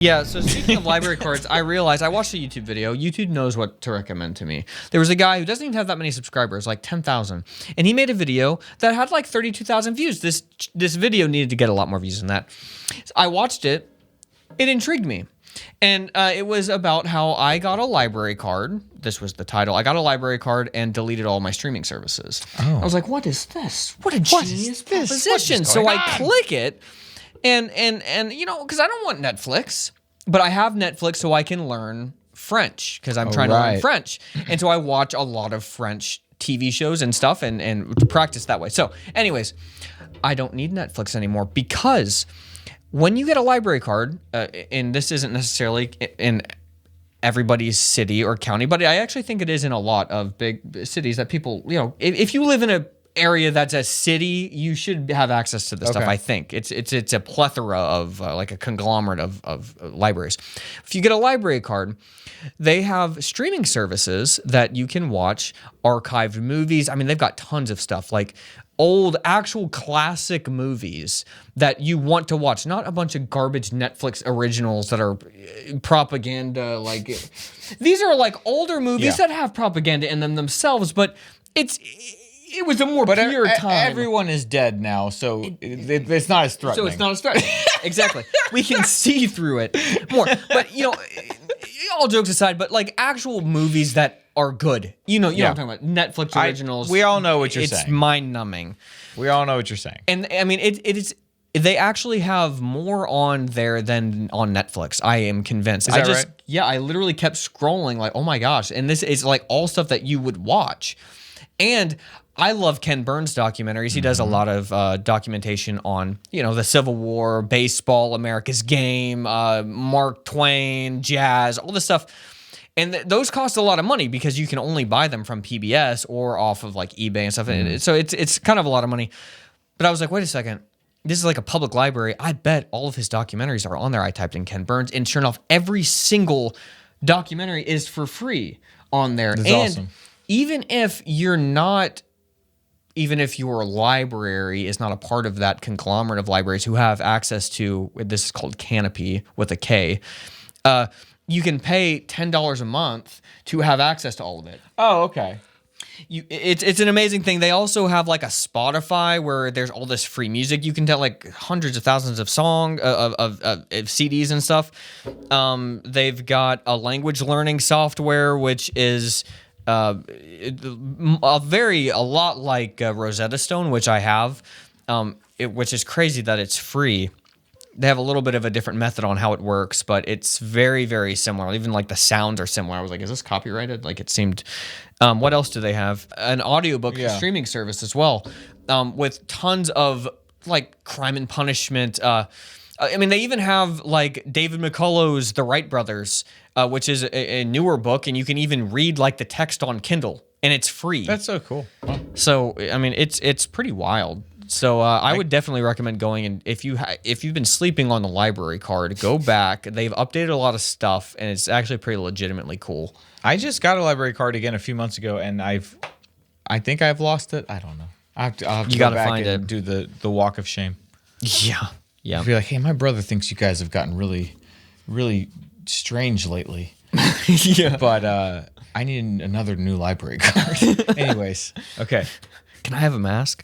Yeah, so speaking of library cards, I realized I watched a YouTube video. YouTube knows what to recommend to me. There was a guy who doesn't even have that many subscribers, like 10,000. And he made a video that had like 32,000 views. This video needed to get a lot more views than that. So I watched it. It intrigued me. And it was about how I got a library card. This was the title. I got a library card and deleted all my streaming services. Oh. I was like, what is this? What a genius proposition. So I click it. And you know, because I don't want Netflix, but I have Netflix so I can learn French because I'm trying to learn French. And so I watch a lot of French TV shows and stuff and to practice that way. So anyways, I don't need Netflix anymore because when you get a library card, and this isn't necessarily in everybody's city or county, but I actually think it is in a lot of big cities that people, you know, if you live in a area that's a city, you should have access to this stuff. I think it's a plethora of like a conglomerate of libraries. If you get a library card, they have streaming services that you can watch archived movies. I mean, they've got tons of stuff like old actual classic movies that you want to watch, not a bunch of garbage Netflix originals that are propaganda. Like these are like older movies that have propaganda in them themselves, but it was a more pure time. Everyone is dead now, so it's not as threatening. So it's not as threatening. Exactly. We can see through it more. But, you know, all jokes aside, but like actual movies that are good. You know what I'm talking about. Netflix originals. We all know what you're saying. It's mind-numbing. We all know what you're saying. And, I mean, it is... They actually have more on there than on Netflix. I am convinced. Is that right? Yeah, I literally kept scrolling like, oh my gosh. And this is like all stuff that you would watch. And I love Ken Burns documentaries. He does a lot of documentation on, you know, the Civil War, baseball, America's Game, Mark Twain, jazz, all this stuff. And those cost a lot of money because you can only buy them from PBS or off of like eBay and stuff. So it's kind of a lot of money. But I was like, wait a second. This is like a public library. I bet all of his documentaries are on there. I typed in Ken Burns, and sure enough, every single documentary is for free on there. That's awesome. Even if your library is not a part of that conglomerate of libraries who have access to, this is called Kanopy with a K, you can pay $10 a month to have access to all of it. Oh, okay. It's an amazing thing. They also have like a Spotify where there's all this free music. You can tell like hundreds of thousands of CDs and stuff. They've got a language learning software, which is... a lot like Rosetta Stone, which I have, which is crazy that it's free. They have a little bit of a different method on how it works, but it's very, very similar. Even like the sounds are similar. I was like, is this copyrighted? Like it seemed. What else do they have? An audiobook streaming service as well, with tons of like Crime and Punishment. I mean, they even have like David McCullough's The Wright Brothers, which is a newer book, and you can even read like the text on Kindle, and it's free. That's so cool. Wow. So I mean, it's pretty wild. So I would definitely recommend going, and if you've been sleeping on the library card, go back. They've updated a lot of stuff, and it's actually pretty legitimately cool. I just got a library card again a few months ago, and I think I've lost it. I don't know. I'll have to go back and do the walk of shame. Yeah. Yeah. Be like, hey, my brother thinks you guys have gotten really, really strange lately. Yeah. But I need another new library card. Anyways, okay. Can I have a mask?